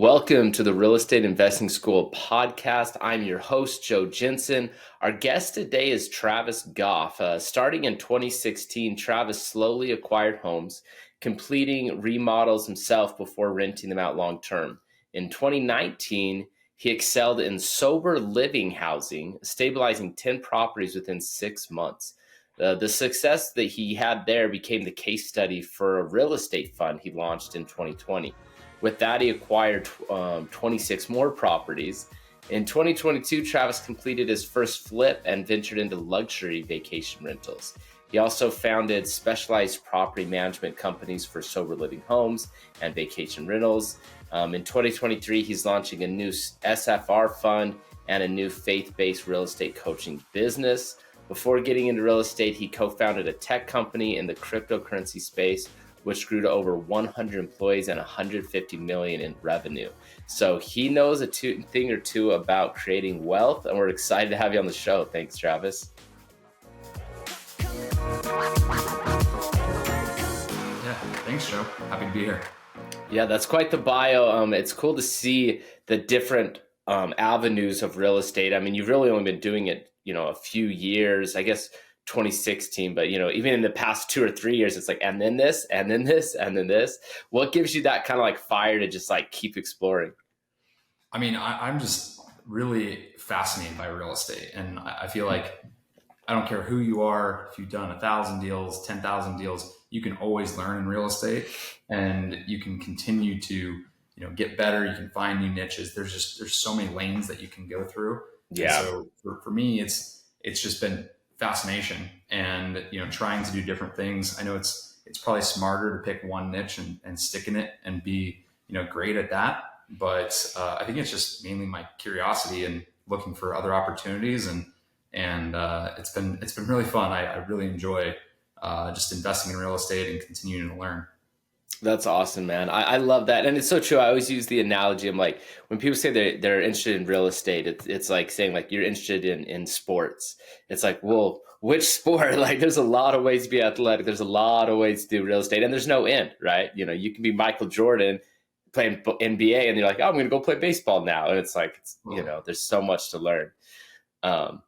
Welcome to the Real Estate Investing School podcast. I'm your host, Joe Jensen. Our guest today is Travis Gough. Starting in 2016, Travis slowly acquired homes, completing remodels himself before renting them out long term. In 2019, he excelled in sober living housing, stabilizing 10 properties within 6 months. The success that he had there became the case study for a real estate fund he launched in 2020. With that, he acquired 26 more properties. In 2022, Travis completed his first flip and ventured into luxury vacation rentals. He also founded specialized property management companies for sober living homes and vacation rentals. In 2023, he's launching a new SFR fund and a new faith-based real estate coaching business. Before getting into real estate, he co-founded a tech company in the cryptocurrency space, which grew to over 100 employees and 150 million in revenue. So he knows a thing or two about creating wealth, and we're excited to have you on the show. Thanks, Travis. Yeah, thanks, Joe. Happy to be here. Yeah, that's quite the bio. It's cool to see the different avenues of real estate. I mean, you've really only been doing it, a few years, I guess 2016, but even in the past 2 or 3 years, it's like, and then this, and then this, and then this. What gives you that kind of like fire to just like keep exploring? I mean, I'm just really fascinated by real estate. And I feel like I don't care who you are, if you've done 1,000 deals, 10,000 deals, you can always learn in real estate and you can continue to, get better. You can find new niches. There's so many lanes that you can go through. Yeah. And so for me, it's just been fascination and, trying to do different things. I know it's probably smarter to pick one niche and stick in it and be, great at that. But I think it's just mainly my curiosity and looking for other opportunities. And it's been really fun. I really enjoy just investing in real estate and continuing to learn. That's awesome, man. I love that. And it's so true. I always use the analogy. I'm like, when people say they're interested in real estate, it's like saying like you're interested in sports. It's like, well, which sport? Like there's a lot of ways to be athletic. There's a lot of ways to do real estate and there's no end, right? You can be Michael Jordan playing NBA and you're like, oh, I'm going to go play baseball now. And it's like, there's so much to learn.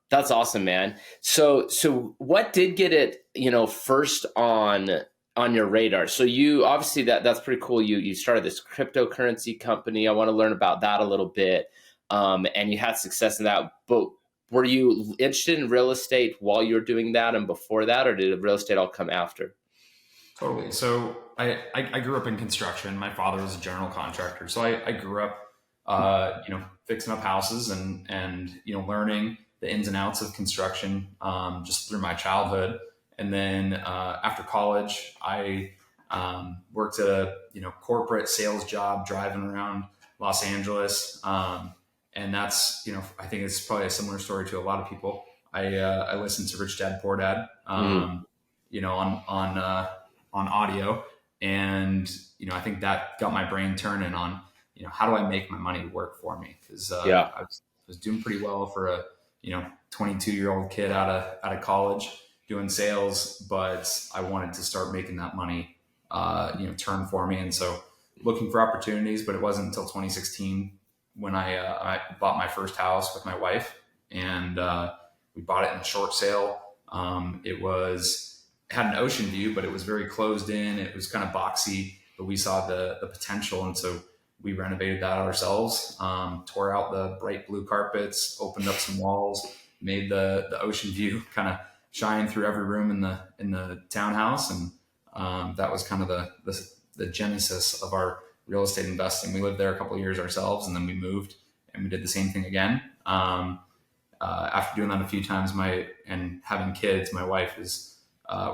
That's awesome, man. So what did get it, first on your radar? So you obviously that's pretty cool. You started this cryptocurrency company. I want to learn about that a little bit. And you had success in that, but were you interested in real estate while you were doing that and before that, or did real estate all come after? Totally. So I grew up in construction. My father was a general contractor. So I grew up, fixing up houses and learning the ins and outs of construction, just through my childhood. And then after college, I worked at a corporate sales job driving around Los Angeles, and that's I think it's probably a similar story to a lot of people. I listened to Rich Dad Poor Dad, on audio, and I think that got my brain turning on how do I make my money work for me? Because I was doing pretty well for a 22-year-old kid out of college, doing sales, but I wanted to start making that money, turn for me. And so looking for opportunities, but it wasn't until 2016 when I bought my first house with my wife, and we bought it in a short sale. It had an ocean view, but it was very closed in. It was kind of boxy, but we saw the potential. And so we renovated that ourselves, tore out the bright blue carpets, opened up some walls, made the ocean view kind of shine through every room in the townhouse. And that was kind of the genesis of our real estate investing. We lived there a couple of years ourselves, and then we moved and we did the same thing again. After doing that a few times, and having kids, my wife is,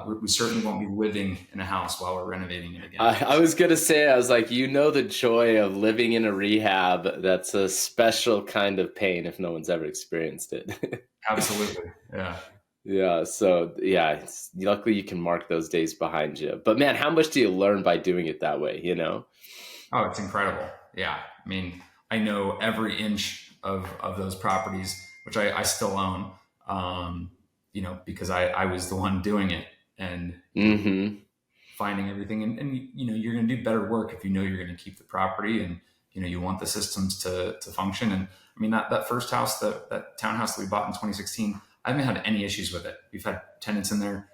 we certainly won't be living in a house while we're renovating it again. I was going to say, I was like, the joy of living in a rehab. That's a special kind of pain if no one's ever experienced it. Absolutely. Yeah. Yeah. So luckily you can mark those days behind you, but man, how much do you learn by doing it that way? Oh, it's incredible. Yeah. I mean, I know every inch of those properties, which I still own, because I was the one doing it and finding everything. And you're going to do better work if you're going to keep the property and you want the systems to function. And I mean, that first house, that townhouse that we bought in 2016, I haven't had any issues with it. We've had tenants in there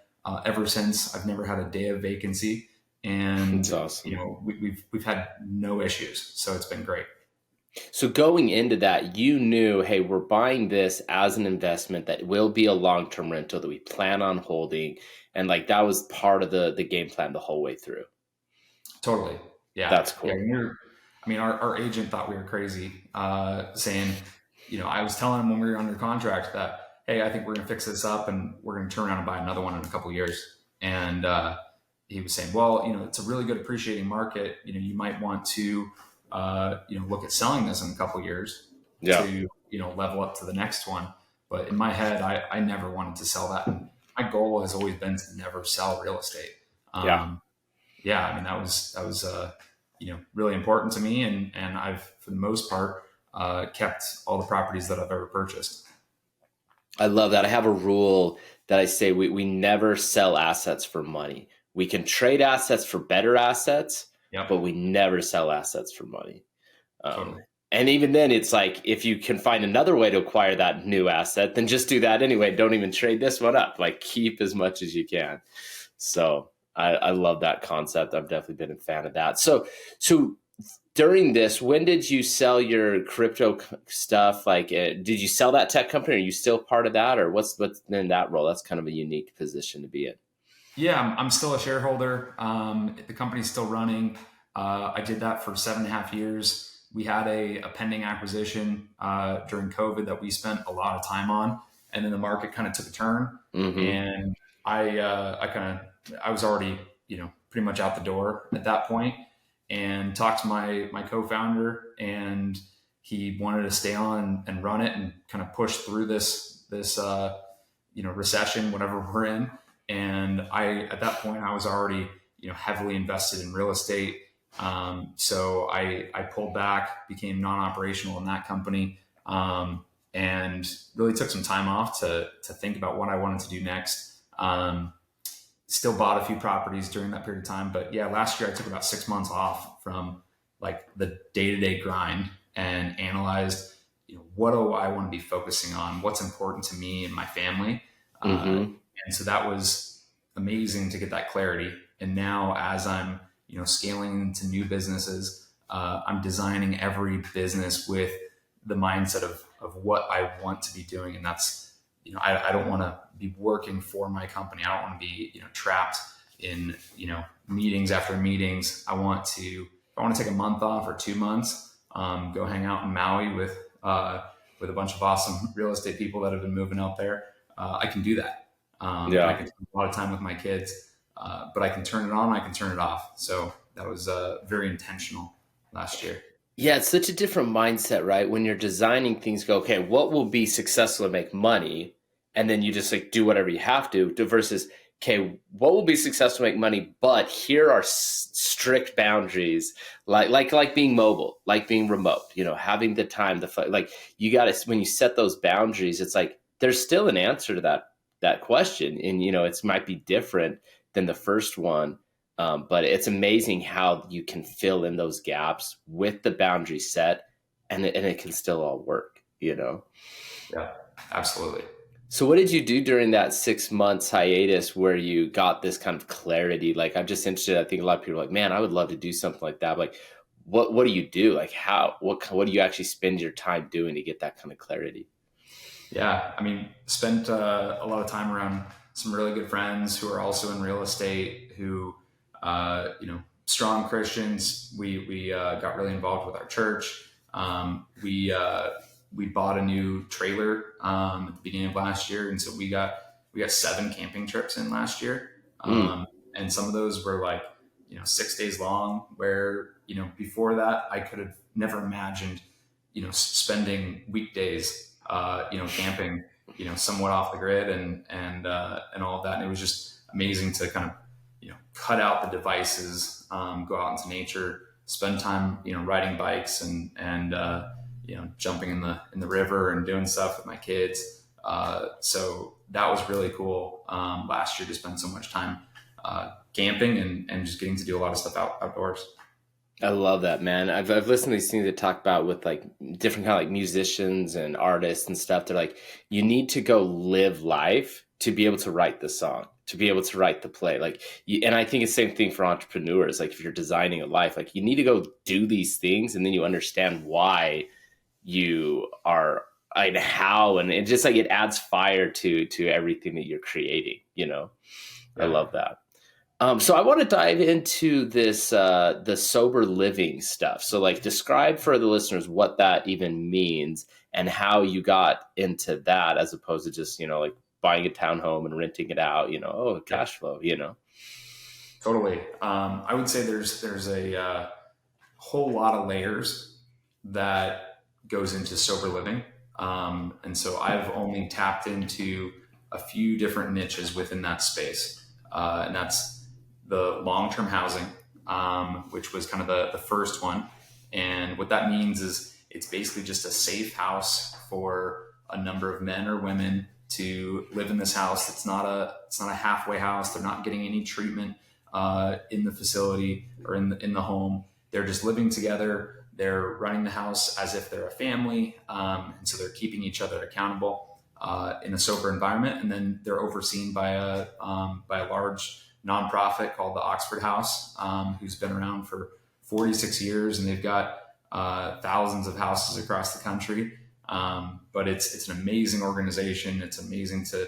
ever since. I've never had a day of vacancy, and It's awesome. we've had no issues. So it's been great. So going into that, you knew, hey, we're buying this as an investment that will be a long-term rental that we plan on holding. And like that was part of the game plan the whole way through. Totally. Yeah. That's Yeah. cool. I mean, our agent thought we were crazy, saying, I was telling him when we were under contract that, hey, I think we're going to fix this up and we're going to turn around and buy another one in a couple of years. And he was saying, well, it's a really good appreciating market. You might want to, look at selling this in a couple of years Yeah. to, level up to the next one. But in my head, I never wanted to sell that. And my goal has always been to never sell real estate. Yeah. Yeah, I mean, that was really important to me, and I've, for the most part, kept all the properties that I've ever purchased. I love that. I have a rule that I say we never sell assets for money. We can trade assets for better assets, Yep. but we never sell assets for money. Totally. And even then, it's like if you can find another way to acquire that new asset, then just do that anyway. Don't even trade this one up. Like keep as much as you can. So I love that concept. I've definitely been a fan of that. So during this, when did you sell your crypto stuff? Like, did you sell that tech company? Are you still part of that, or what's in that role? That's kind of a unique position to be in. Yeah, I'm still a shareholder. The company's still running. I did that for 7.5 years. We had a pending acquisition during COVID that we spent a lot of time on, and then the market kind of took a turn, and I was already pretty much out the door at that point, and talked to my co-founder, and he wanted to stay on and run it and kind of push through this recession, whatever we're in. And at that point I was already heavily invested in real estate. So I pulled back, became non-operational in that company, and really took some time off to think about what I wanted to do next. Still bought a few properties during that period of time, but yeah, last year I took about 6 months off from like the day-to-day grind and analyzed, what do I want to be focusing on? What's important to me and my family? And so that was amazing to get that clarity. And now as I'm scaling into new businesses, I'm designing every business with the mindset of what I want to be doing. And that's, I don't want to be working for my company. I don't want to be, trapped in, meetings after meetings. If I want to take a month off or 2 months, go hang out in Maui with a bunch of awesome real estate people that have been moving out there. I can do that. I can spend a lot of time with my kids, but I can turn it on, I can turn it off. So that was very intentional last year. Yeah, it's such a different mindset, right? When you're designing things, go, okay, what will be successful to make money? And then you just like do whatever you have to versus, okay, what will be successful to make money? But here are strict boundaries, like being mobile, like being remote, having the time, like you got to, when you set those boundaries, it's like, there's still an answer to that question. And, it might be different than the first one. But it's amazing how you can fill in those gaps with the boundary set and it can still all work, Yeah, absolutely. So what did you do during that 6 months hiatus where you got this kind of clarity? Like, I'm just interested. I think a lot of people are like, man, I would love to do something like that. Like, what do you do? Like what do you actually spend your time doing to get that kind of clarity? Yeah. I mean, spent a lot of time around some really good friends who are also in real estate who, strong Christians. We got really involved with our church. We bought a new trailer at the beginning of last year, and so we got 7 camping trips in last year. And some of those were like 6 days long. Where before that I could have never imagined spending weekdays camping somewhat off the grid and all of that. And it was just amazing to kind of cut out the devices, go out into nature, spend time, riding bikes and jumping in the river and doing stuff with my kids. So that was really cool last year to spend so much time camping and just getting to do a lot of stuff outdoors. I love that, man. I've listened to these things that talk about with like different kind of like musicians and artists and stuff. They're like, you need to go live life to be able to write the song, to be able to write the play. Like, and I think it's the same thing for entrepreneurs. Like, if you're designing a life, like you need to go do these things, and then you understand why you are and how, and it just like it adds fire to everything that you're creating. I Yeah. love that. So I want to dive into this the sober living stuff. So like describe for the listeners what that even means and how you got into that as opposed to just, like buying a townhome and renting it out, Yeah. cash flow. Totally. I would say there's a whole lot of layers that goes into sober living. And so I've only tapped into a few different niches within that space. And that's the long-term housing, which was kind of the first one. And what that means is it's basically just a safe house for a number of men or women to live in this house. It's not a halfway house. They're not getting any treatment in the facility or in the home. They're just living together. They're running the house as if they're a family, and so they're keeping each other accountable in a sober environment. And then they're overseen by a large nonprofit called the Oxford House, who's been around for 46 years, and they've got thousands of houses across the country. But it's an amazing organization. It's amazing to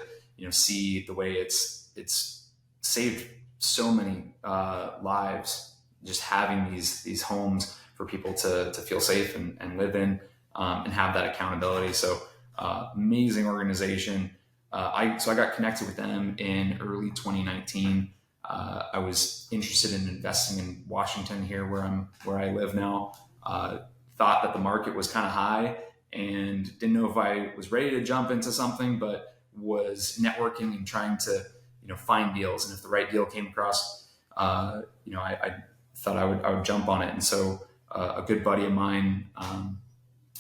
see the way it's saved so many lives, just having these homes for people to feel safe and live in, and have that accountability. So amazing organization. So I got connected with them in early 2019. I was interested in investing in Washington here, where I live now. Thought that the market was kind of high and didn't know if I was ready to jump into something, but was networking and trying to find deals. And if the right deal came across, I thought I would jump on it. And so a good buddy of mine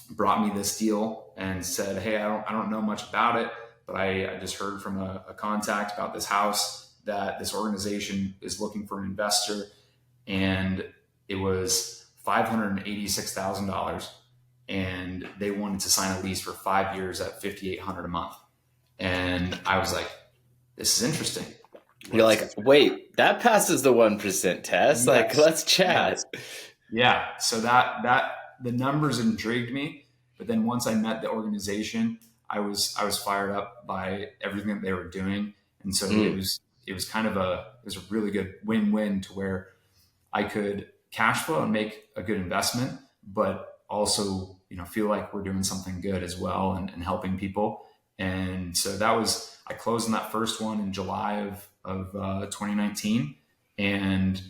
brought me this deal and said, "Hey, I don't know much about it, but I just heard from a contact about this house that this organization is looking for an investor." And it was $586,000, and they wanted to sign a lease for 5 years at $5,800 a month. And I was like, "This is interesting." You're like, wait, that passes the 1% test. Like, Yes. let's chat. Yes. Yeah. So that the numbers intrigued me, but then once I met the organization, I was fired up by everything that they were doing, and so Mm, it was kind of it was a really good win-win to where I could cash flow and make a good investment, but also feel like we're doing something good as well, and helping people. And so I closed on that first one in July of 2019, and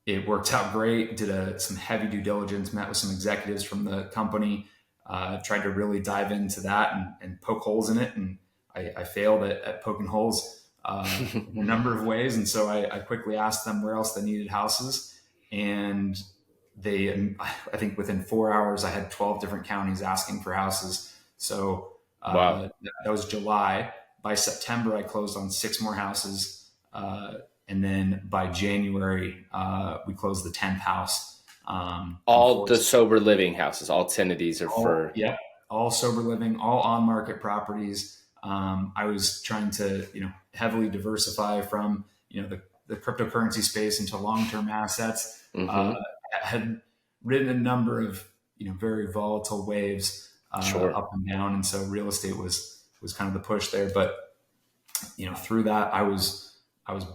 it worked out great. Did some heavy due diligence, met with some executives from the company, tried to really dive into that and poke holes in it. And I failed at poking holes in a number of ways. And so I quickly asked them where else they needed houses. And I think within 4 hours, I had 12 different counties asking for houses. So wow. that was July. By September, I closed on 6 more houses. And then by January, we closed the 10th house. All the sober living houses, all 10 of these are All, for. yeah, all sober living, all on market properties. I was trying to, heavily diversify from, the cryptocurrency space into long-term assets. Mm-hmm. I had ridden a number of, very volatile waves, Sure. up and down. And so real estate was kind of the push there. But, through that, I was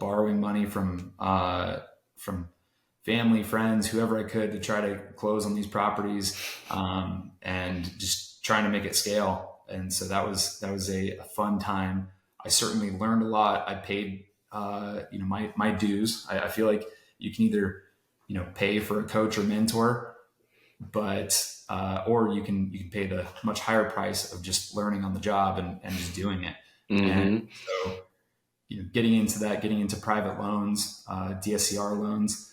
borrowing money from family, friends, whoever I could, to try to close on these properties, and just trying to make it scale. And so that was a fun time. I certainly learned a lot. I paid my dues. I feel like you can either pay for a coach or mentor, but or you can pay the much higher price of just learning on the job and just doing it. And Mm-hmm. so getting into that, getting into private loans, DSCR loans,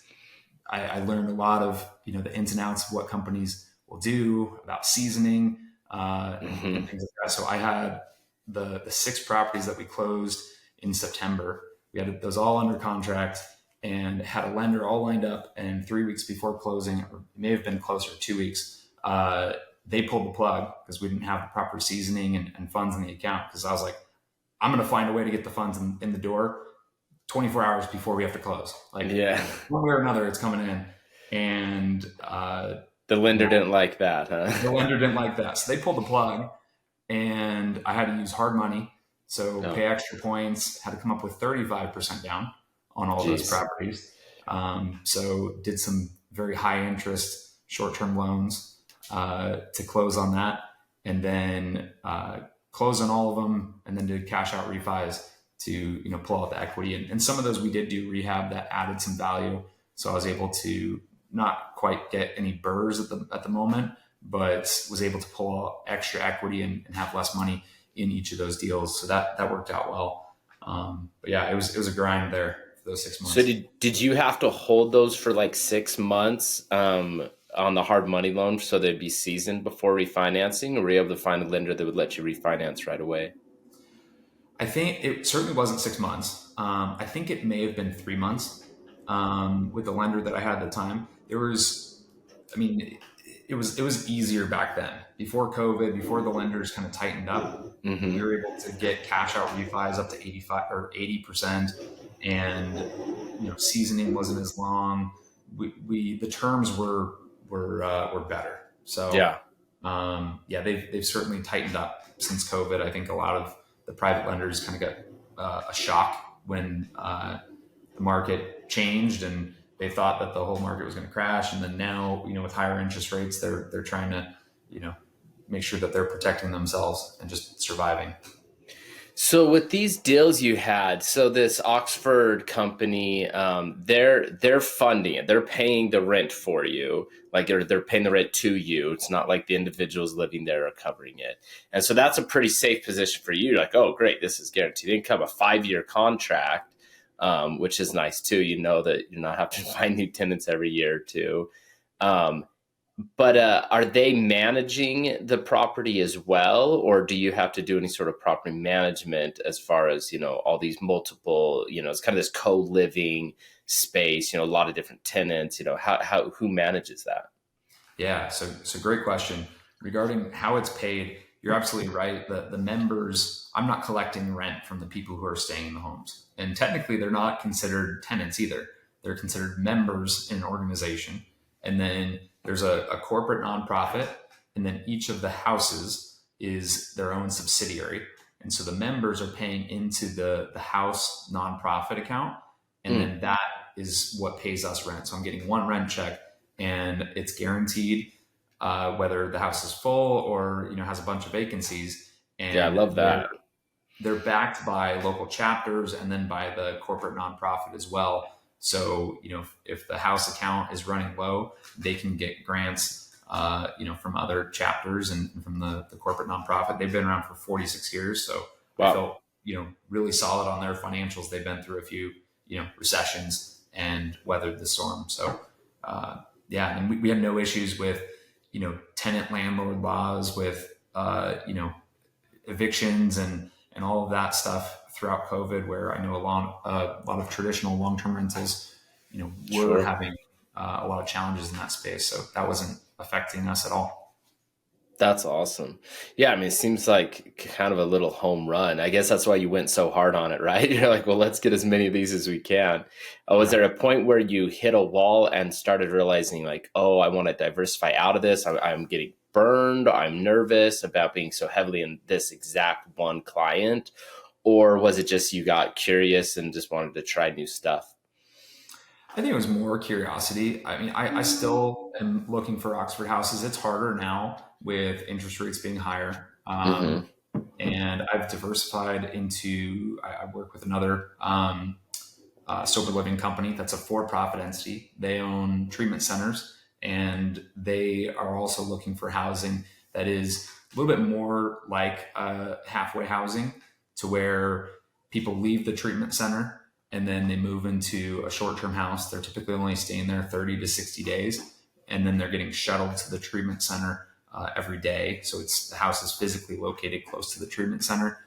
I learned a lot of the ins and outs of what companies will do about seasoning, and Mm-hmm. things like that. So I had the 6 properties that we closed in September. We had those all under contract, and had a lender all lined up. And 3 weeks before closing, or it may have been closer, 2 weeks, they pulled the plug because we didn't have the proper seasoning and funds in the account. Because I was like, I'm going to find a way to get the funds in the door 24 hours before we have to close. Like, Yeah. one way or another, it's coming in. And The lender didn't like that, huh? the lender didn't like that. So they pulled the plug, and I had to use hard money. So pay extra points, had to come up with 35% down on all those properties. So did some very high interest short-term loans to close on that, and then close on all of them, and then did cash out refis to pull out the equity. And some of those we did do rehab that added some value. So I was able to not quite get any burrs at the moment, but was able to pull out extra equity and have less money in each of those deals. So that worked out well. But yeah, it was a grind there for those 6 months. So did you have to hold those for like 6 months on the hard money loan so they'd be seasoned before refinancing, or were you able to find a lender that would let you refinance right away? I think it certainly wasn't 6 months. I think it may have been 3 months with the lender that I had at the time. It was easier back then. Before COVID, before the lenders kind of tightened up, we were able to get cash out refis up to 85 or 80%, and seasoning wasn't as long. The terms were better. So they've certainly tightened up since COVID. I think a lot of the private lenders kind of got a shock when the market changed, and they thought that the whole market was going to crash. And then now, with higher interest rates, they're trying to, make sure that they're protecting themselves and just surviving. So with these deals you had, so this Oxford company, they're funding it. They're paying the rent for you. Like they're paying the rent to you. It's not like the individuals living there are covering it. And so that's a pretty safe position for you. Like, oh, great, this is guaranteed income, a 5-year contract, which is nice too. You know that you're not having to find new tenants every year or two. But are they managing the property as well, or do you have to do any sort of property management as far as, all these multiple, it's kind of this co-living space, a lot of different tenants, who manages that? Yeah. So great question regarding how it's paid. You're absolutely right. The members, I'm not collecting rent from the people who are staying in the homes, and technically they're not considered tenants either. They're considered members in an organization. And then there's a corporate nonprofit, and then each of the houses is their own subsidiary. And so the members are paying into the house nonprofit account, and then that is what pays us rent. So I'm getting one rent check, and it's guaranteed whether the house is full or has a bunch of vacancies. And yeah, I love that. They're backed by local chapters and then by the corporate nonprofit as well. So, if the house account is running low, they can get grants, from other chapters and from the corporate nonprofit. They've been around for 46 years. So I felt, really solid on their financials. They've been through a few, recessions and weathered the storm. So, and we had no issues with, tenant landlord laws, with, evictions and all of that stuff throughout COVID, where I know a lot of traditional long-term rentals, were having a lot of challenges in that space. So that wasn't affecting us at all. That's awesome. Yeah, it seems like kind of a little home run. I guess that's why you went so hard on it, right? You're like, well, let's get as many of these as we can. Was there a point where you hit a wall and started realizing like, oh, I want to diversify out of this? I'm getting burned. I'm nervous about being so heavily in this exact one client. Or was it just you got curious and just wanted to try new stuff? I think it was more curiosity. I still am looking for Oxford houses. It's harder now with interest rates being higher. And I've diversified into, I work with another sober living company that's a for-profit entity. They own treatment centers, and they are also looking for housing that is a little bit more like halfway housing, to where people leave the treatment center and then they move into a short-term house. They're typically only staying there 30 to 60 days. And then they're getting shuttled to the treatment center every day. So the house is physically located close to the treatment center.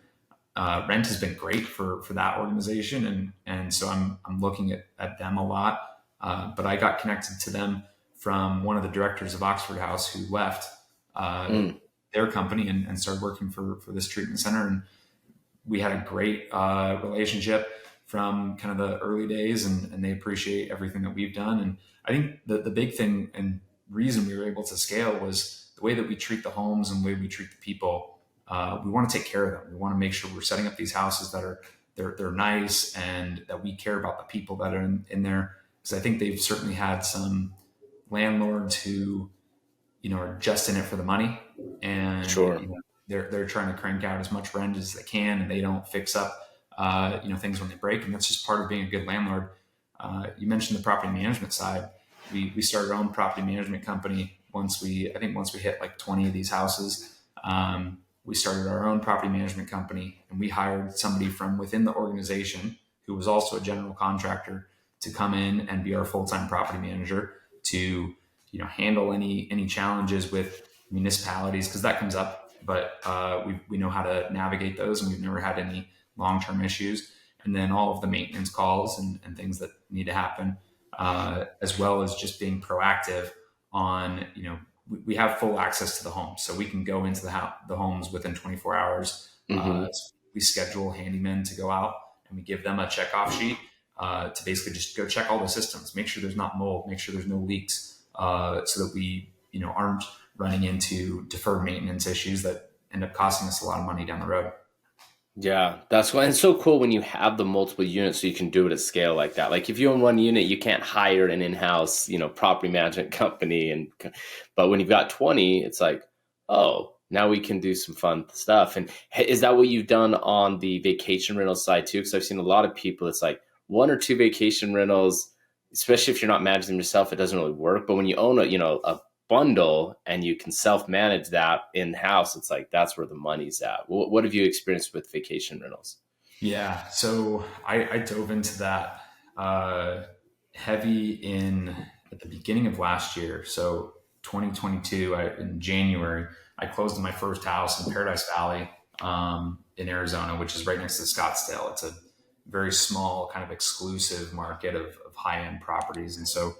rent has been great for that organization, and so I'm looking at them a lot. But I got connected to them from one of the directors of Oxford House who left uh, Mm, their company and started working for this treatment center, and we had a great relationship from kind of the early days, and they appreciate everything that we've done. And I think the big thing and reason we were able to scale was the way that we treat the homes and the way we treat the people. We want to take care of them. We want to make sure we're setting up these houses that are they're nice, and that we care about the people that are in there. Because I think they've certainly had some landlords who are just in it for the money, and sure. they're trying to crank out as much rent as they can, and they don't fix up things when they break, and that's just part of being a good landlord. You mentioned the property management side. We started our own property management company once we hit like 20 of these houses. We started our own property management company, and we hired somebody from within the organization who was also a general contractor to come in and be our full-time property manager to handle any challenges with municipalities, because that comes up, but we know how to navigate those, and we've never had any long-term issues. And then all of the maintenance calls and things that need to happen, as well as just being proactive on, we have full access to the home, so we can go into the homes within 24 hours. Hmm. We schedule handymen to go out, and we give them a checkoff sheet to basically just go check all the systems, make sure there's not mold, make sure there's no leaks, so that we aren't running into deferred maintenance issues that end up costing us a lot of money down the road. Yeah, that's why it's so cool when you have the multiple units so you can do it at scale like that. Like if you own one unit, you can't hire an in-house, property management company but when you've got 20, it's like, oh, now we can do some fun stuff. And is that what you've done on the vacation rental side too? Because I've seen a lot of people, it's like one or two vacation rentals, especially if you're not managing them yourself, it doesn't really work. But when you own a bundle and you can self-manage that in-house, it's like that's where the money's at. What have you experienced with vacation rentals? Yeah, so I dove into that heavy in at the beginning of last year. So 2022, in January, I closed on my first house in Paradise Valley, in Arizona, which is right next to Scottsdale. It's a very small, kind of exclusive market of high end properties, and so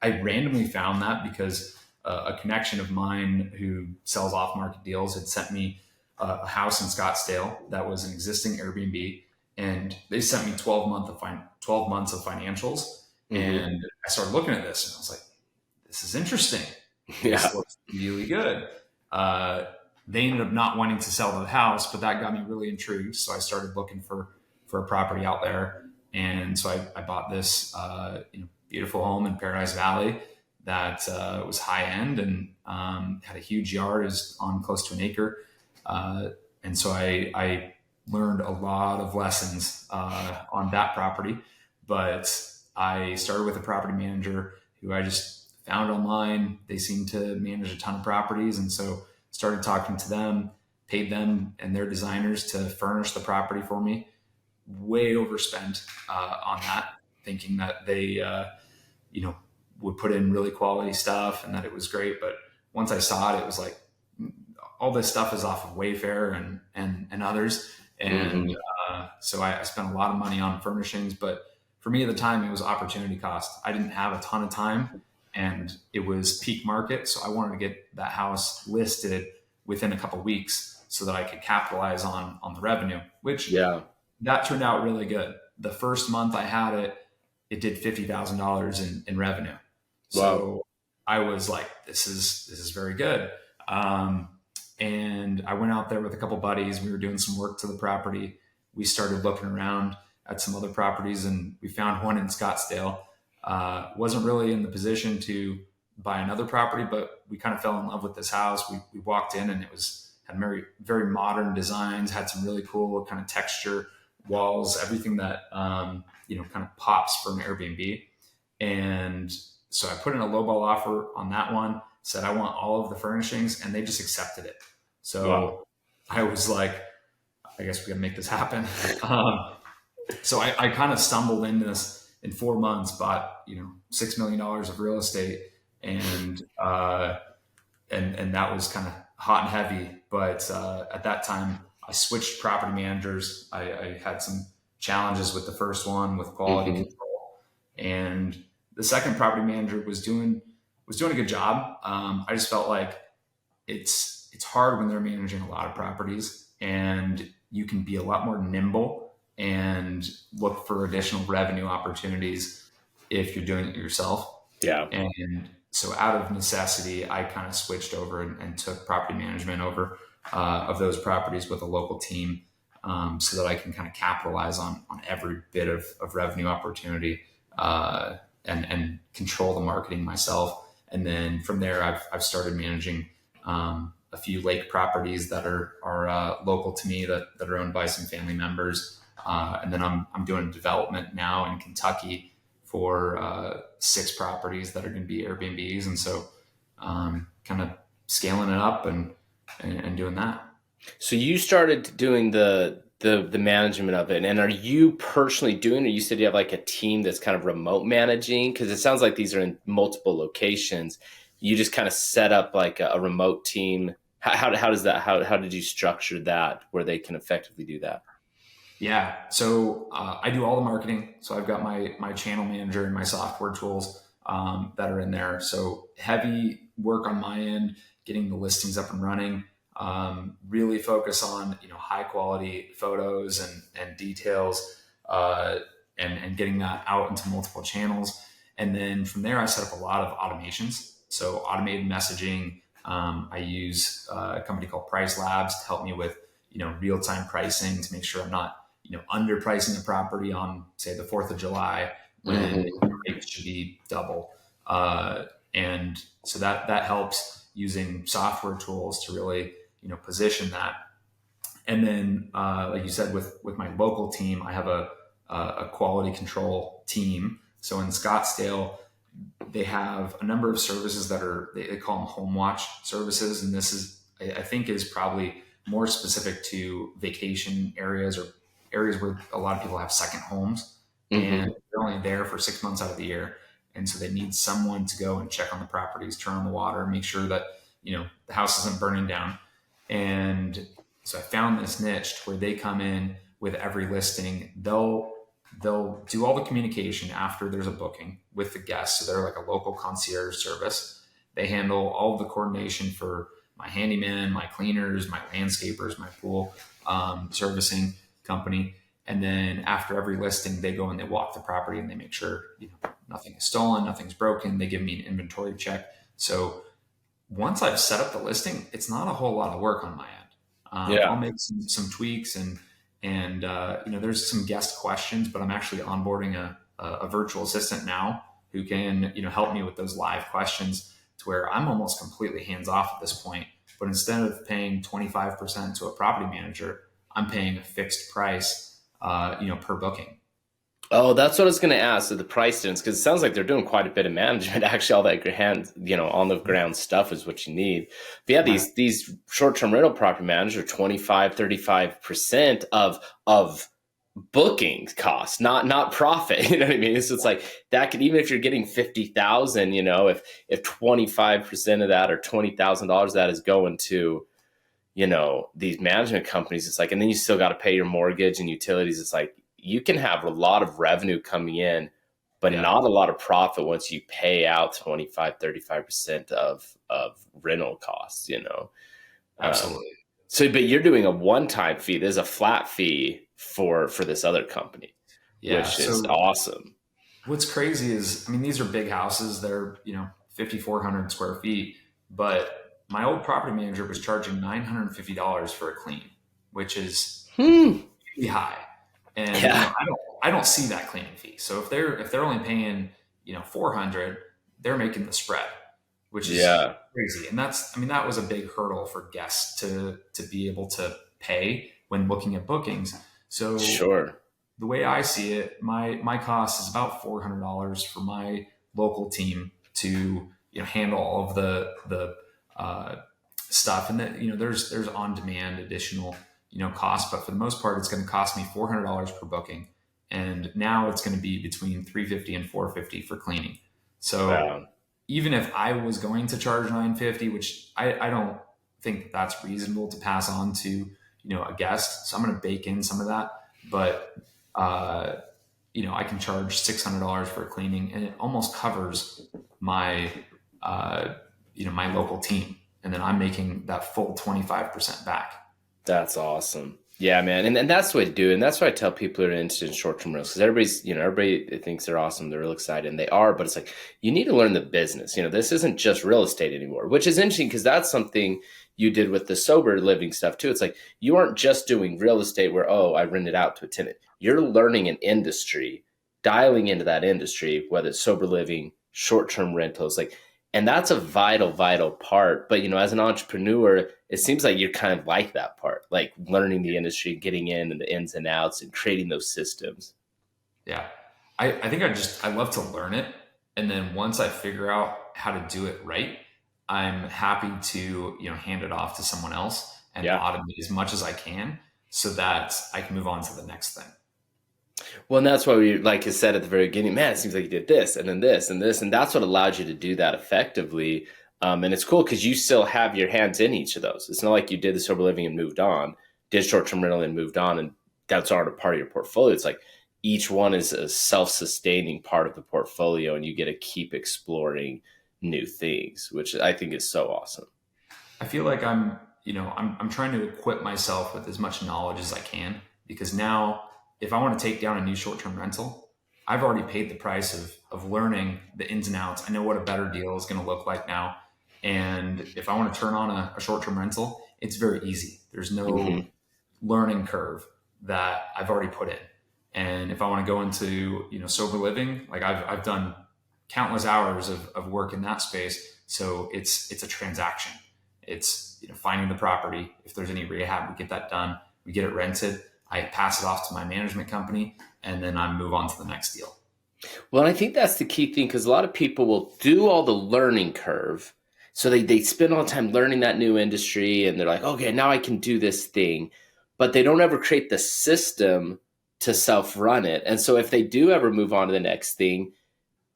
I randomly found that because a connection of mine who sells off market deals had sent me a house in Scottsdale that was an existing Airbnb, and they sent me 12 months of financials. Hmm. And I started looking at this, and I was like, this is interesting. This Yeah. looks really good. They ended up not wanting to sell the house, but that got me really intrigued. So I started looking for a property out there, and so I bought this beautiful home in Paradise Valley that was high end, and had a huge yard, is on close to an acre. And so I learned a lot of lessons on that property, but I started with a property manager who I just found online. They seem to manage a ton of properties, and so started talking to them, paid them and their designers to furnish the property for me. Way overspent on that, thinking that they you know would put in really quality stuff and that it was great. But once I saw it, it was like all this stuff is off of Wayfair and others, and Hmm. so I spent a lot of money on furnishings. But for me at the time, it was opportunity cost. I didn't have a ton of time, and it was peak market, so I wanted to get that house listed within a couple of weeks so that I could capitalize on the revenue, which Yeah. that turned out really good. The first month I had it, it did $50,000 in revenue. Wow. So I was like, this is very good. Um, and I went out there with a couple buddies. We were doing some work to the property. We started looking around at some other properties, and we found one in Scottsdale. Wasn't really in the position to buy another property, but we kind of fell in love with this house. We walked in, and it was had very very modern designs, had some really cool kind of texture walls, everything that kind of pops for an Airbnb. And so I put in a lowball offer on that one, said I want all of the furnishings, and they just accepted it. Wow. So I was like, I guess we got to make this happen. So I kind of stumbled into this in 4 months, bought $6 million of real estate, and and that was kind of hot and heavy. But at that time, I switched property managers. I had some challenges with the first one with quality Mm-hmm. control, and the second property manager was doing a good job. I just felt like it's hard when they're managing a lot of properties, and you can be a lot more nimble and look for additional revenue opportunities if you're doing it yourself. Yeah. And so out of necessity, I kind of switched over and took property management over of those properties with a local team, so that I can kind of capitalize on every bit of revenue opportunity, and control the marketing myself. And then from there, I've started managing a few lake properties that are local to me, that are owned by some family members. And then I'm doing development now in Kentucky for 6 properties that are going to be Airbnbs. And so kind of scaling it up and doing that. So you started doing the management of it, and are you personally doing it? You said you have like a team that's kind of remote managing, because it sounds like these are in multiple locations. You just kind of set up like a remote team. How does that, how did you structure that where they can effectively do that? Yeah. So I do all the marketing. So I've got my channel manager and my software tools that are in there. So heavy work on my end, getting the listings up and running. Really focus on high quality photos and details, and getting that out into multiple channels. And then from there, I set up a lot of automations. So automated messaging. I use a company called Price Labs to help me with real time pricing, to make sure I'm not underpricing the property on, say, the 4th of July when Mm-hmm. it should be double. And so that helps, using software tools to really position that. And then like you said, with my local team, I have a quality control team. So in Scottsdale, they have a number of services that they call them home watch services, and this is, I think, is probably more specific to vacation areas, or areas where a lot of people have second homes, Mm-hmm. and they're only there for 6 months out of the year. And so they need someone to go and check on the properties, turn on the water, make sure that the house isn't burning down. And so I found this niche where they come in with every listing. They'll do all the communication after there's a booking with the guests. So they're like a local concierge service. They handle all of the coordination for my handyman, my cleaners, my landscapers, my pool servicing company. And then after every listing, they go and they walk the property and they make sure nothing is stolen, nothing's broken. They give me an inventory check. So once I've set up the listing, it's not a whole lot of work on my end. I'll Yeah. make some tweaks, and there's some guest questions, but I'm actually onboarding a virtual assistant now who can help me with those live questions, to where I'm almost completely hands off at this point. But instead of paying 25% to a property manager, I'm paying a fixed price, per booking. Oh, that's what I was going to ask, the price difference, because it sounds like they're doing quite a bit of management. Actually, all that hand, on the ground stuff is what you need. But yeah, Right. these short-term rental property managers are 25, 35% of booking costs, not profit. You know what I mean? So it's like that could, even if you're getting 50,000, if 25% of that or $20,000 of that is going to, these management companies, it's like, and then you still got to pay your mortgage and utilities. It's like, you can have a lot of revenue coming in, but Yeah, not a lot of profit once you pay out 25, 35% of rental costs. Um, absolutely. but you're doing a one-time fee. There's a flat fee for this other company, Yeah. which is So awesome. what's crazy is, I mean, these are big houses. They're 5,400 square feet, but my old property manager was charging $950 for a clean, which is Hmm. pretty high. And Yeah. I don't see that cleaning fee. So if they're only paying 400, they're making the spread, which is Yeah. crazy. And that was a big hurdle for guests to be able to pay when looking at bookings. So Sure. the way I see it, my cost is about $400 for my local team to handle all of the stuff, and then there's on demand additional costs, but for the most part, it's going to cost me $400 per booking, and now it's going to be between 350 and 450 for cleaning. So Wow. even if I was going to charge 950, which I don't think that's reasonable to pass on to a guest. So I'm going to bake in some of that, but, uh, I can charge $600 for a cleaning, and it almost covers my, uh, my local team. And then I'm making that full 25% back. That's awesome. Yeah, man. And that's the way to do it. And that's why I tell people who are interested in short-term rentals, because everybody thinks they're awesome. They're real excited, and they are, but it's like, you need to learn the business. This isn't just real estate anymore, which is interesting because that's something you did with the sober living stuff too. It's like, you aren't just doing real estate where, oh, I rent it out to a tenant. You're learning an industry, dialing into that industry, whether it's sober living, short-term rentals, like, and that's a vital, vital part. But, as an entrepreneur, it seems like you're kind of like that part, like learning the industry, getting in and the ins and outs and creating those systems. Yeah. I think I love to learn it. And then once I figure out how to do it right, I'm happy to, hand it off to someone else and Yeah. automate as much as I can so that I can move on to the next thing. Well, and that's why we, like I said at the very beginning, man, it seems like you did this and then this and this, and that's what allowed you to do that effectively. And it's cool because you still have your hands in each of those. It's not like you did the sober living and moved on, did short-term rental and moved on, and that's already part of your portfolio. It's like each one is a self-sustaining part of the portfolio, and you get to keep exploring new things, which I think is so awesome. I feel like I'm trying to equip myself with as much knowledge as I can, because now if I want to take down a new short-term rental, I've already paid the price of learning the ins and outs. I know what a better deal is going to look like now. And if I want to turn on a short-term rental, it's very easy. There's no learning curve that I've already put in. And if I want to go into, sober living, like I've done countless hours of work in that space. So it's a transaction. It's, finding the property. If there's any rehab, we get that done. We get it rented. I pass it off to my management company, and then I move on to the next deal. Well, I think that's the key thing, because a lot of people will do all the learning curve. So they spend all the time learning that new industry, and they're like, okay, now I can do this thing. But they don't ever create the system to self-run it. And so if they do ever move on to the next thing,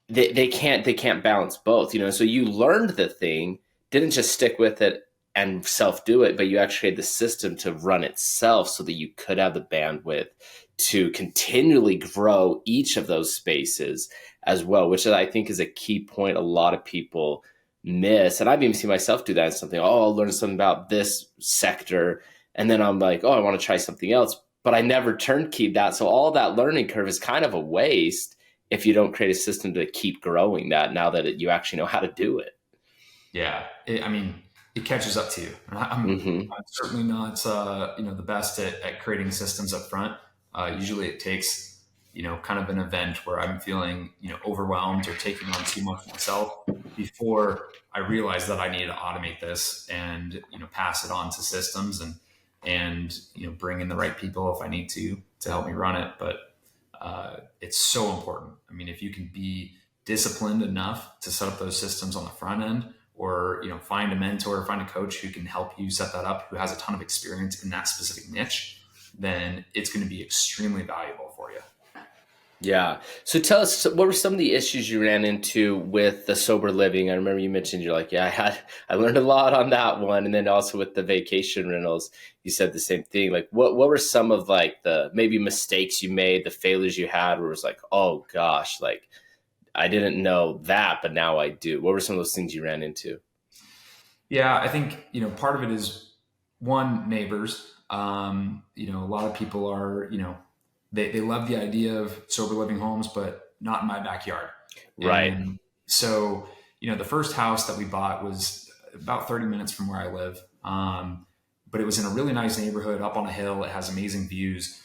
they can't balance both. So you learned the thing, didn't just stick with it and self-do it, but you actually had the system to run itself so that you could have the bandwidth to continually grow each of those spaces as well, which I think is a key point a lot of people miss. And I've even seen myself do that in something. Oh, I'll learn something about this sector, and then I'm like, oh, I want to try something else, but I never turnkeyed that. So all that learning curve is kind of a waste if you don't create a system to keep growing that now that you actually know how to do it. Yeah. It catches up to you. I'm certainly not, the best at creating systems up front. Usually it takes, kind of an event where I'm feeling, overwhelmed or taking on too much myself before I realize that I need to automate this and, pass it on to systems and, bring in the right people if I need to help me run it. But it's so important. If you can be disciplined enough to set up those systems on the front end, or find a mentor, find a coach who can help you set that up, who has a ton of experience in that specific niche, then it's going to be extremely valuable for you. Yeah. So tell us, what were some of the issues you ran into with the sober living? I remember you mentioned you're like, yeah, I learned a lot on that one. And then also with the vacation rentals, you said the same thing. Like what were some of like the maybe mistakes you made, the failures you had where it was like, oh gosh, like I didn't know that, but now I do. What were some of those things you ran into? Yeah, I think, part of it is one, neighbors. A lot of people are, they love the idea of sober living homes, but not in my backyard. Right. And so, the first house that we bought was about 30 minutes from where I live. But it was in a really nice neighborhood up on a hill. It has amazing views.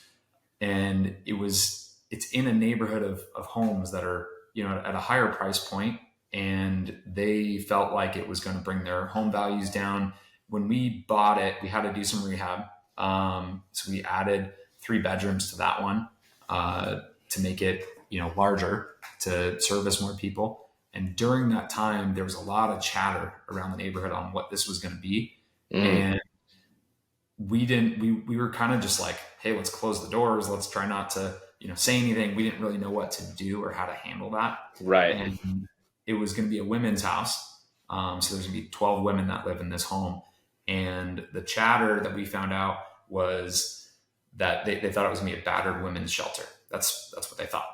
And it's in a neighborhood of homes that are, at a higher price point, and they felt like it was going to bring their home values down. When we bought it, we had to do some rehab. So we added 3 bedrooms to that one to make it, larger, to service more people. And during that time, there was a lot of chatter around the neighborhood on what this was going to be. And we were kind of just like, hey, let's close the doors. Let's try not to, say anything. We didn't really know what to do or how to handle that. Right. And it was going to be a women's house. So there's going to be 12 women that live in this home. And the chatter that we found out was that they thought it was going to be a battered women's shelter. That's what they thought.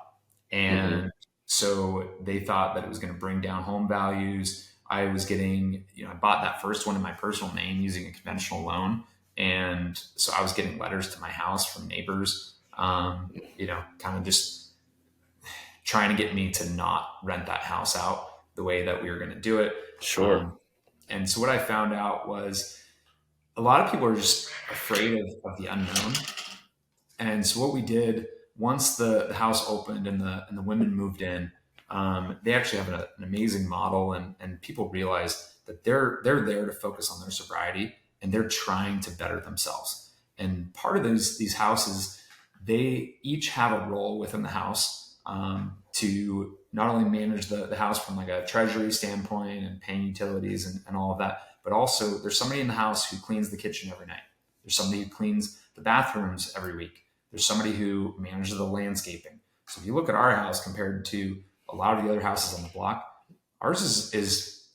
And so they thought that it was going to bring down home values. I was getting, I bought that first one in my personal name using a conventional loan. And so I was getting letters to my house from neighbors, kind of just trying to get me to not rent that house out the way that we were going to do it. Sure. And so what I found out was a lot of people are just afraid of the unknown. And so what we did, once the house opened and the women moved in, they actually have an amazing model, and people realize that they're there to focus on their sobriety, and they're trying to better themselves. And part of these houses, they each have a role within the house to not only manage the house from like a treasury standpoint and paying utilities and all of that, but also there's somebody in the house who cleans the kitchen every night. There's somebody who cleans the bathrooms every week. There's somebody who manages the landscaping. So if you look at our house compared to a lot of the other houses on the block, ours is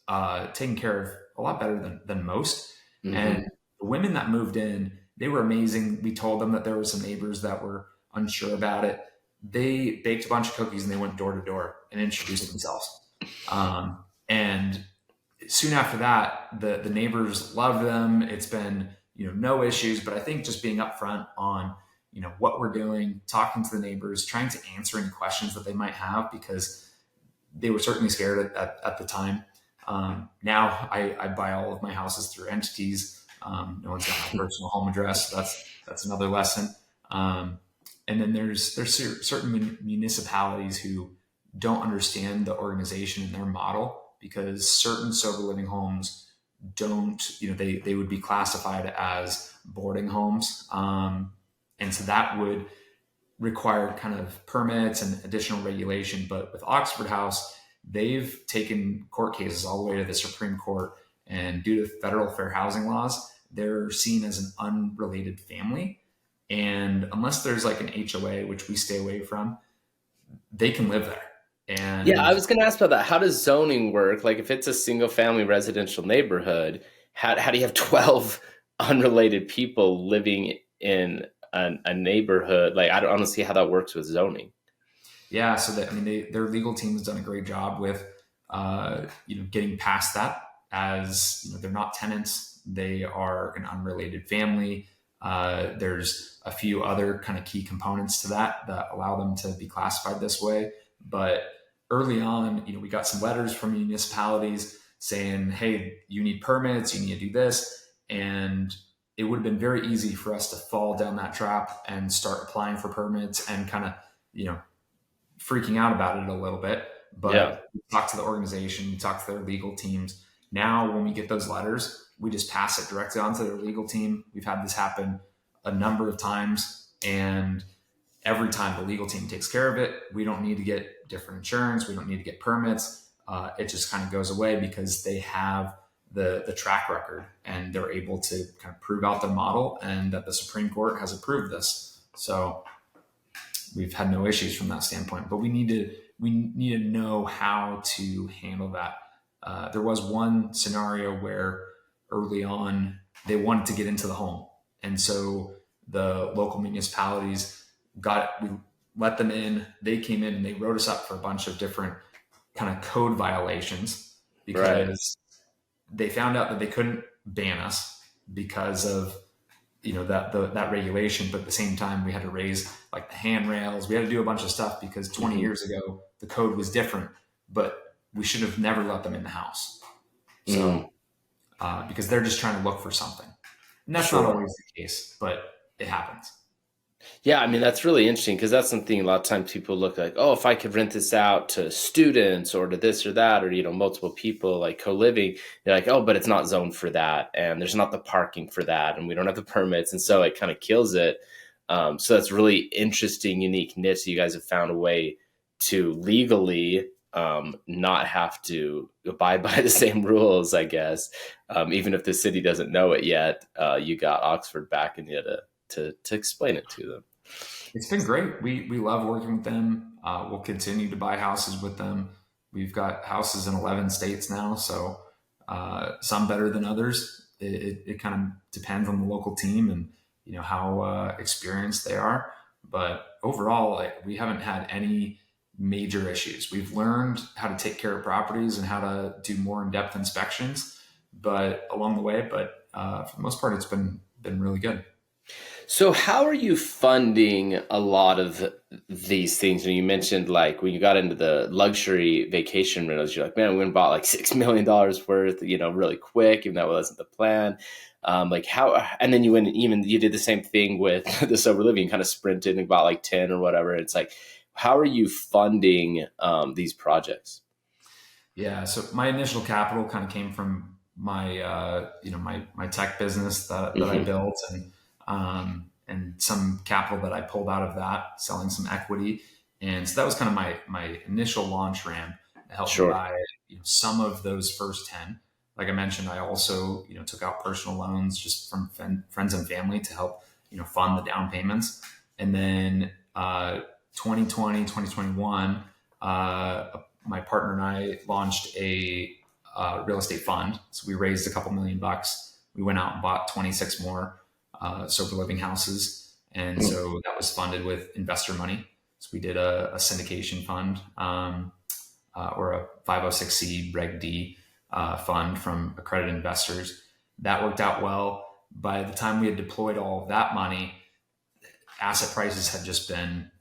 taken care of a lot better than most. And the women that moved in, they were amazing. We told them that there were some neighbors that were unsure about it. They baked a bunch of cookies and they went door to door and introduced themselves. And soon after that, the neighbors loved them. It's been, no issues, but I think just being upfront on, what we're doing, talking to the neighbors, trying to answer any questions that they might have, because they were certainly scared at the time. Now I buy all of my houses through entities. No one's got my personal home address. So that's another lesson. And then there's certain municipalities who don't understand the organization and their model, because certain sober living homes don't, they would be classified as boarding homes. And so that would require kind of permits and additional regulation. But with Oxford House, they've taken court cases all the way to the Supreme Court. And due to federal fair housing laws, they're seen as an unrelated family. And unless there's like an HOA, which we stay away from, they can live there. And yeah, I was going to ask about that. How does zoning work? Like if it's a single family residential neighborhood, how do you have 12 unrelated people living in a neighborhood? Like, I don't see how that works with zoning. Yeah. So their legal team has done a great job with, getting past that. As they're not tenants, they are an unrelated family. There's a few other kind of key components to that allow them to be classified this way. But early on, we got some letters from municipalities saying, hey, you need permits, you need to do this. And it would have been very easy for us to fall down that trap and start applying for permits and kind of, freaking out about it a little bit. But we talked to the organization, we talked to their legal teams. Now, when we get those letters, we just pass it directly onto their legal team. We've had this happen a number of times, and every time the legal team takes care of it. We don't need to get different insurance. We don't need to get permits. It just kind of goes away because they have the track record, and they're able to kind of prove out their model, and that the Supreme Court has approved this. So we've had no issues from that standpoint, but we need to know how to handle that. There was one scenario where early on they wanted to get into the home. And so the local municipalities we let them in. They came in and they wrote us up for a bunch of different kind of code violations because they found out that they couldn't ban us because of, that regulation. But at the same time, we had to raise like the handrails. We had to do a bunch of stuff because 20 years ago, the code was different, but we should have never let them in the house. So, because they're just trying to look for something. And that's not always the case, but it happens. Yeah, that's really interesting because that's something a lot of times people look like, oh, if I could rent this out to students or to this or that, or, multiple people like co-living, they're like, oh, but it's not zoned for that. And there's not the parking for that. And we don't have the permits. And so it kind of kills it. So that's really interesting, unique niche. You guys have found a way to legally not have to abide by the same rules, I guess. Even if the city doesn't know it yet, you got Oxford backing you to explain it to them. It's been great. We love working with them. We'll continue to buy houses with them. We've got houses in 11 states now, so some better than others. It kind of depends on the local team, and how experienced they are. But overall, we haven't had any major issues. We've learned how to take care of properties and how to do more in-depth inspections, but along the way. But for the most part, it's been really good. So how are you funding a lot of these things? And you mentioned like when you got into the luxury vacation rentals, you're like, man, we went and bought like $6 million worth, really quick, even though it wasn't the plan. Like how, and then you went and even you did the same thing with the sober living, kind of sprinted and bought like 10 or whatever. It's like, how are you funding these projects? Yeah. So my initial capital kind of came from my tech business that I Hmm. built, and some capital that I pulled out of that, selling some equity. And so that was kind of my initial launch ramp to help me Sure. buy, some of those first 10. Like I mentioned, I also, took out personal loans just from friends and family to help, fund the down payments. And then 2020, 2021, my partner and I launched a real estate fund. So we raised a couple $1,000,000. We went out and bought 26 more sober living houses. And Mm. so that was funded with investor money. So we did a syndication fund, or a 506C Reg D fund from accredited investors. That worked out well. By the time we had deployed all of that money, asset prices had just been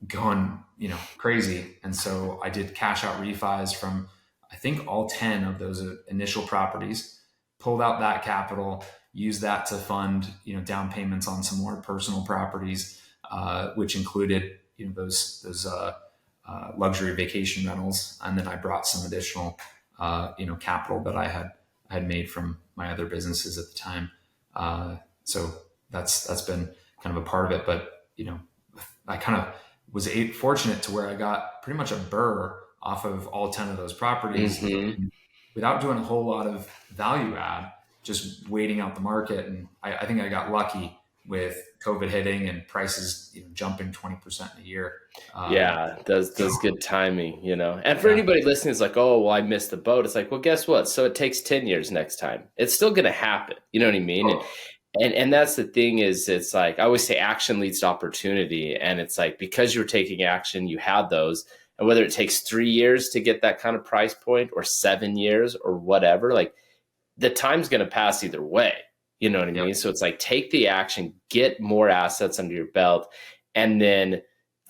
going, crazy. And so I did cash out refis from, I think, all 10 of those initial properties, pulled out that capital, used that to fund, down payments on some more personal properties, which included, those luxury vacation rentals. And then I brought some additional, capital that I had made from my other businesses at the time. So that's been kind of a part of it. But I kind of was fortunate to where I got pretty much a burr off of all 10 of those properties Hmm. without doing a whole lot of value add, just waiting out the market. And I think I got lucky with COVID hitting and prices, jumping 20% in a year. Yeah, So does good timing, And for yeah, anybody listening, it's like, oh, well, I missed the boat. It's like, well, guess what? So it takes 10 years next time. It's still gonna happen. You know what I mean? And totally. and that's the thing is it's like I always say action leads to opportunity. And it's like because you're taking action, you had those. And whether it takes 3 years to get that kind of price point or 7 years or whatever, like the time's gonna pass either way. You know what I Yep. mean? So it's like take the action, get more assets under your belt, and then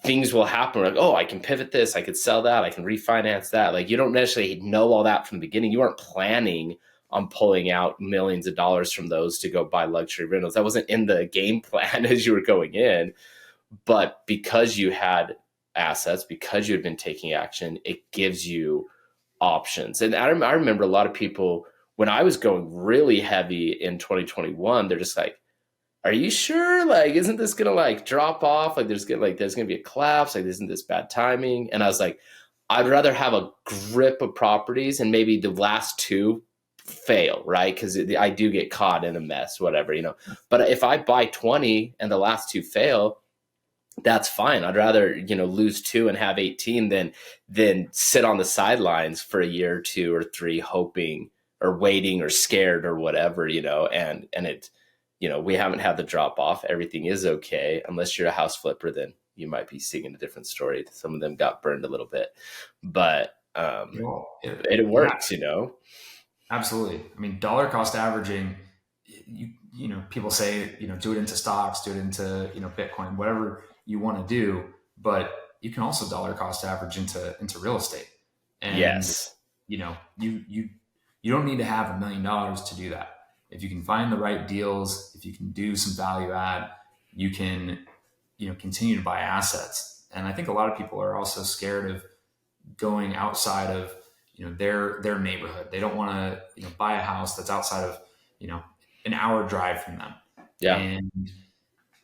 things will happen. Like, oh, I can pivot this, I could sell that, I can refinance that. Like you don't necessarily know all that from the beginning. You aren't planning on pulling out millions of dollars from those to go buy luxury rentals. That wasn't in the game plan as you were going in. But because you had assets, because you had been taking action, it gives you options. And I remember a lot of people when I was going really heavy in 2021, they're just like, are you sure? Like, isn't this gonna like drop off? Like, there's gonna be a collapse. Like, isn't this bad timing? And I was like, I'd rather have a grip of properties and maybe the last two fail, right? Because I do get caught in a mess, whatever. But if I buy 20 and the last two fail, that's fine. I'd rather, lose two and have 18 than sit on the sidelines for a year or two or three, hoping or waiting or scared or whatever, and we haven't had the drop off. Everything is okay. Unless you're a house flipper, then you might be singing a different story. Some of them got burned a little bit, but Well, it yeah, works. absolutely. I mean, dollar cost averaging, people say, do it into stocks, do it into, Bitcoin, whatever you want to do, but you can also dollar cost average into real estate. And, Yes. you don't need to have $1,000,000 to do that. If you can find the right deals, if you can do some value add, you can, continue to buy assets. And I think a lot of people are also scared of going outside of their neighborhood. They don't want to buy a house that's outside of you know an hour drive from them, Yeah. and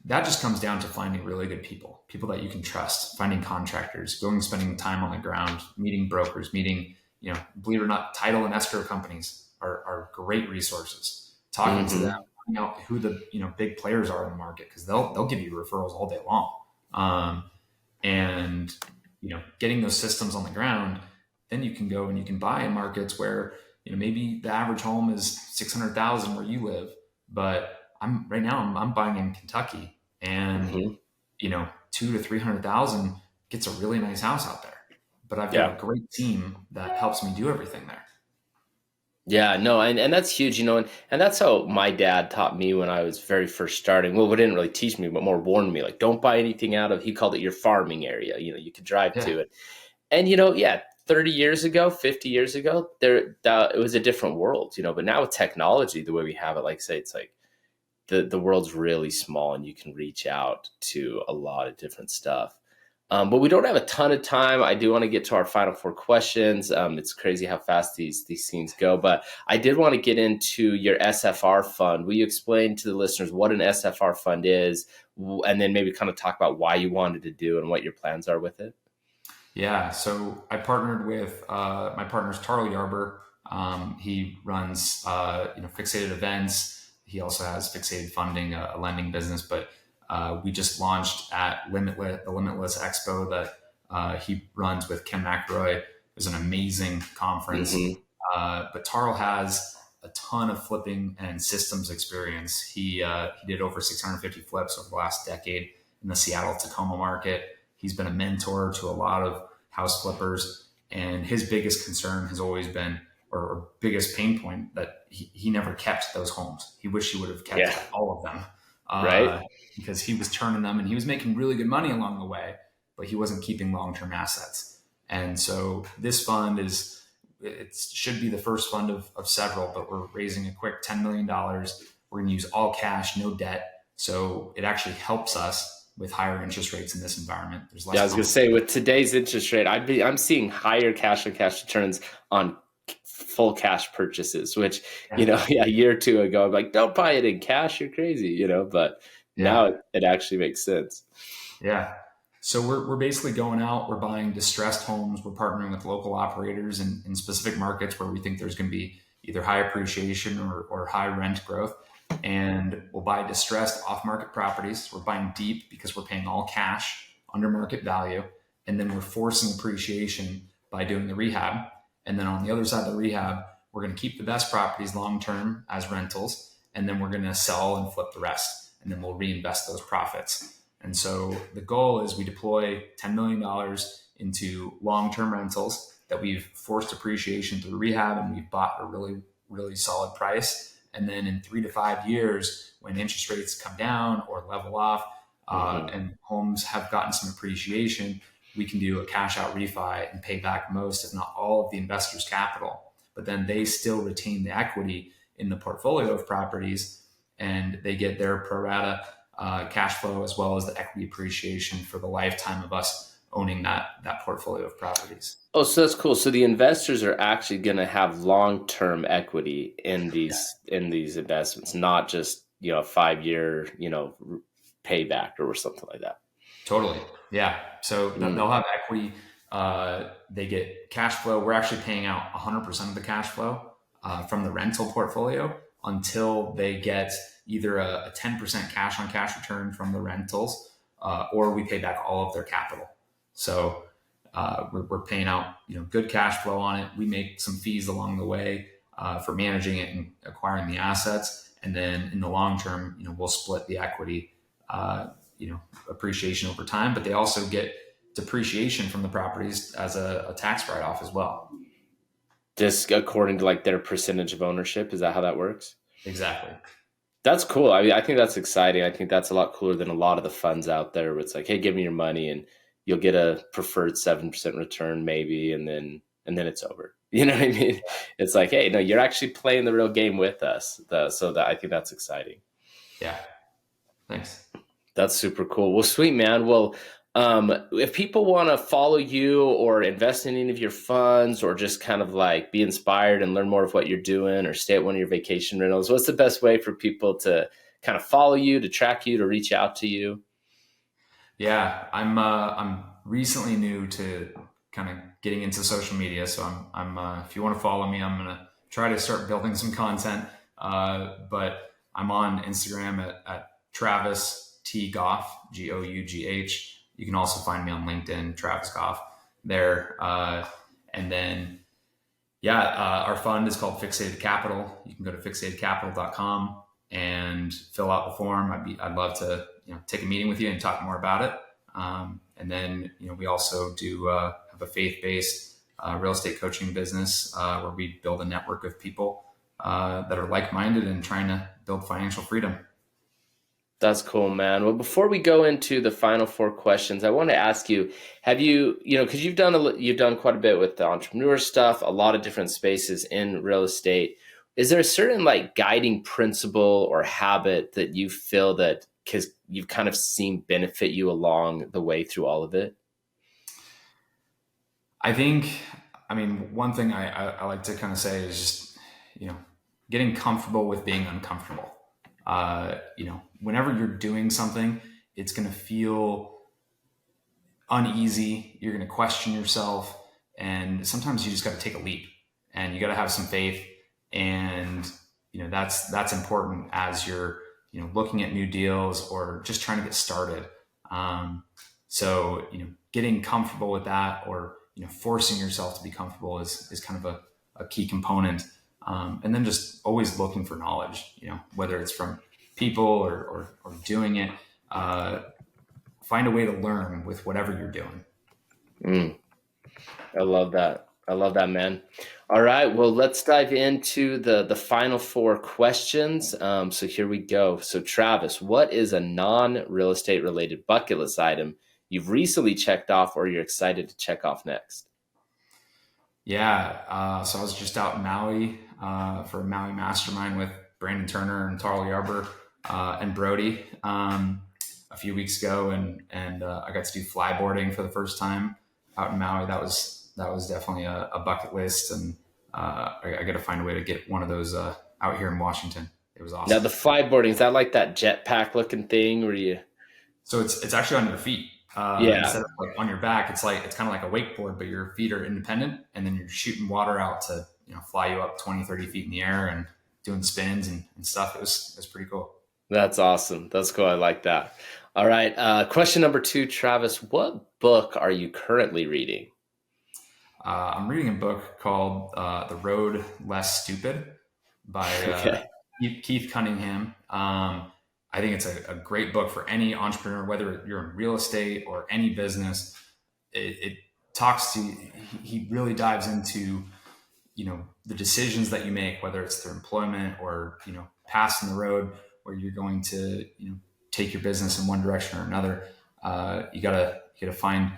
that just comes down to finding really good people that you can trust, finding contractors, going spending time on the ground, meeting brokers, meeting believe it or not, title and escrow companies are great resources. Talking to them, Hmm. finding out who the big players are in the market because they'll give you referrals all day long. And getting those systems on the ground, then you can go and you can buy in markets where maybe the average home is 600,000 where you live, but I'm buying in Kentucky, and Hmm. 200,000 to 300,000 gets a really nice house out there. But I've got Yeah. a great team that helps me do everything there. Yeah, no, and that's huge, and that's how my dad taught me when I was very first starting. Well, he didn't really teach me, but more warned me, like, don't buy anything out of, he called it your farming area. You could drive Yeah, to it. And yeah, 30 years ago, 50 years ago, it was a different world, but now with technology, the way we have it, like say, it's like the world's really small and you can reach out to a lot of different stuff. But we don't have a ton of time. I do want to get to our final four questions. It's crazy how fast these things go. But I did want to get into your SFR fund. Will you explain to the listeners what an SFR fund is, and then maybe kind of talk about why you wanted to do and what your plans are with it? yeah. So I partnered with my partner's Tarl Yarber. He runs fixated events. He also has fixated funding, a lending business. But we just launched at the Limitless Expo that he runs with Ken McElroy. It was an amazing conference. Hmm. But Tarl has a ton of flipping and systems experience. He did over 650 flips over the last decade in the Seattle Tacoma market. He's been a mentor to a lot of house flippers, and his biggest concern has always been, or biggest pain point, that he never kept those homes. He wished he would have kept Yeah. all of them, Right. because he was turning them and he was making really good money along the way, but he wasn't keeping long-term assets. And so this fund it should be the first fund of several, but we're raising a quick $10 million. We're going to use all cash, no debt. So it actually helps us with higher interest rates in this environment. There's Yeah, I less was gonna say competition. with today's interest rate, I'm seeing higher cash on cash returns on full cash purchases, which, Yeah. yeah, a year or two ago, I'm like, don't buy it in cash, you're crazy, but now Yeah. it actually makes sense. Yeah. So we're basically going out, we're buying distressed homes, we're partnering with local operators in specific markets where we think there's going to be either high appreciation or high rent growth. And we'll buy distressed off market properties. We're buying deep because we're paying all cash under market value. And then we're forcing appreciation by doing the rehab. And then on the other side of the rehab, we're going to keep the best properties long term as rentals. And then we're going to sell and flip the rest. And then we'll reinvest those profits. And so the goal is we deploy $10 million into long-term rentals that we've forced appreciation through rehab and we've bought a really, really solid price. And then in 3 to 5 years, when interest rates come down or level off, Hmm. and homes have gotten some appreciation, we can do a cash out refi and pay back most, if not all, of the investor's capital. But then they still retain the equity in the portfolio of properties and they get their pro rata cash flow as well as the equity appreciation for the lifetime of us owning that portfolio of properties. Oh, so that's cool. So the investors are actually going to have long-term equity in Yeah, these investments, not just, a 5 year, payback or something like that. totally. Yeah. So Mm. they'll have equity. They get cash flow. We're actually paying out 100% of the cash flow from the rental portfolio until they get either a 10% cash on cash return from the rentals, or we pay back all of their capital. So we're paying out good cash flow on it. We make some fees along the way for managing it and acquiring the assets, and then in the long term, we'll split the equity, uh, appreciation over time. But they also get depreciation from the properties as a tax write off as well. Just according to like their percentage of ownership. Is that how that works? Exactly. That's cool. I mean, I think that's exciting. I think that's a lot cooler than a lot of the funds out there where it's like, hey, give me your money and you'll get a preferred 7% return maybe, and then it's over. You know what I mean? It's like, hey, no, you're actually playing the real game with us. So that I think that's exciting. Yeah. Thanks. That's super cool. Well, sweet man. Well, if people want to follow you or invest in any of your funds or just kind of like be inspired and learn more of what you're doing or stay at one of your vacation rentals, what's the best way for people to kind of follow you, to track you, to reach out to you? Yeah, I'm recently new to kind of getting into social media, so I'm if you want to follow me, I'm gonna try to start building some content. But I'm on Instagram at Travis T Gough, Gough. You can also find me on LinkedIn, Travis Gough there. And then, yeah, our fund is called Fixated Capital. You can go to fixatedcapital.com. and fill out the form. I'd love to, take a meeting with you and talk more about it. And then, we also do have a faith-based real estate coaching business where we build a network of people that are like-minded and trying to build financial freedom. That's cool, man. Well, before we go into the final four questions, I want to ask you, have you, because you've done quite a bit with the entrepreneur stuff, a lot of different spaces in real estate. Is there a certain like guiding principle or habit that you feel that because you've kind of seen benefit you along the way through all of it? I think, one thing I like to kind of say is just, getting comfortable with being uncomfortable. Whenever you're doing something, it's going to feel uneasy. You're going to question yourself. And sometimes you just got to take a leap and you got to have some faith. And, that's important as you're, looking at new deals or just trying to get started. So, getting comfortable with that or, forcing yourself to be comfortable is kind of a key component. And then just always looking for knowledge, whether it's from people or doing it, find a way to learn with whatever you're doing. I love that. I love that, man. All right. Well, let's dive into the final four questions. So here we go. So Travis, what is a non-real estate related bucket list item you've recently checked off or you're excited to check off next? Yeah. So I was just out in Maui for a Maui mastermind with Brandon Turner and Tarl Yarber and Brody a few weeks ago, and I got to do flyboarding for the first time out in Maui. That was definitely a bucket list, and I got to find a way to get one of those out here in Washington. It was awesome. Now the flyboarding, is that like that jetpack looking thing where you? So it's actually on your feet. Yeah. Instead of like on your back, it's kind of like a wakeboard, but your feet are independent, and then you're shooting water out to fly you up 20, 30 feet in the air and doing spins and stuff. It was pretty cool. That's awesome. That's cool. I like that. All right. Question number 2, Travis, what book are you currently reading? I'm reading a book called The Road Less Stupid by Keith Cunningham. I think it's a great book for any entrepreneur, whether you're in real estate or any business. It talks to, he really dives into, the decisions that you make, whether it's through employment or, passing the road where you're going to, take your business in one direction or another. You gotta find,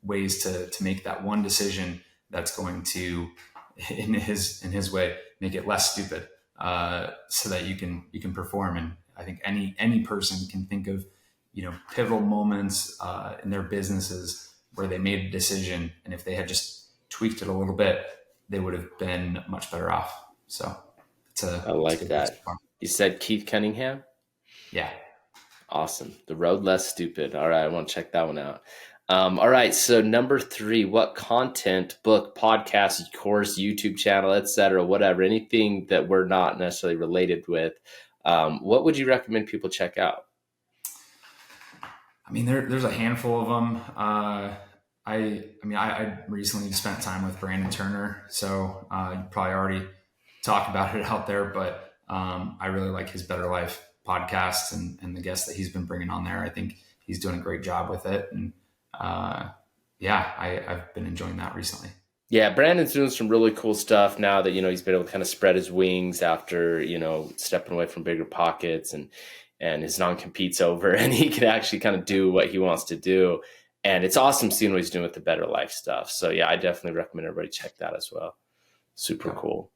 ways to make that one decision that's going to, in his way, make it less stupid, so that you can perform. And I think any person can think of, pivotal moments in their businesses where they made a decision, and if they had just tweaked it a little bit, they would have been much better off. So I like that. You said Keith Cunningham? Yeah. Awesome. The Road Less Stupid. All right. I want to check that one out. All right. So number 3, what content, book, podcast, course, YouTube channel, etc., whatever, anything that we're not necessarily related with, what would you recommend people check out? There's a handful of them. I recently spent time with Brandon Turner, so you probably already talked about it out there, but I really like his Better Life podcast and the guests that he's been bringing on there. I think he's doing a great job with it. And I've been enjoying that recently. Yeah, Brandon's doing some really cool stuff now that, he's been able to kind of spread his wings after, stepping away from bigger pockets and his non-compete's over, and he can actually kind of do what he wants to do. And it's awesome seeing what he's doing with the Better Life stuff. So yeah, I definitely recommend everybody check that as well. Super cool.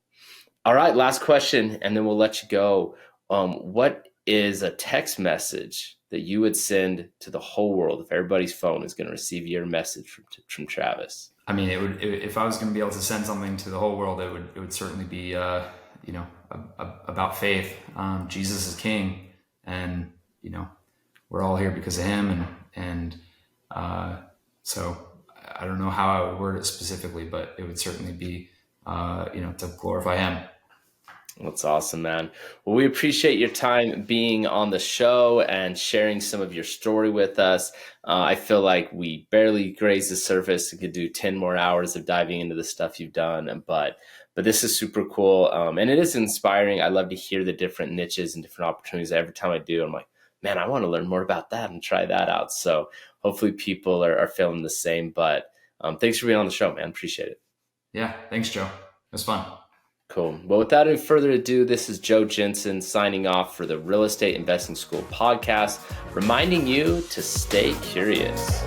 All right, last question, and then we'll let you go. What is a text message that you would send to the whole world if everybody's phone is going to receive your message from Travis? If I was going to be able to send something to the whole world, it would certainly be, about faith. Jesus is King, and we're all here because of him, and so I don't know how I would word it specifically, but it would certainly be, to glorify him. That's awesome, man. Well, we appreciate your time being on the show and sharing some of your story with us. I feel like we barely grazed the surface and could do 10 more hours of diving into the stuff you've done. But But this is super cool. And it is inspiring. I love to hear the different niches and different opportunities. Every time I do, I'm like, man, I want to learn more about that and try that out. So hopefully people are feeling the same. But thanks for being on the show, man. Appreciate it. Yeah. Thanks, Joe. It was fun. Cool. Well, without any further ado, this is Joe Jensen signing off for the Real Estate Investing School podcast, reminding you to stay curious.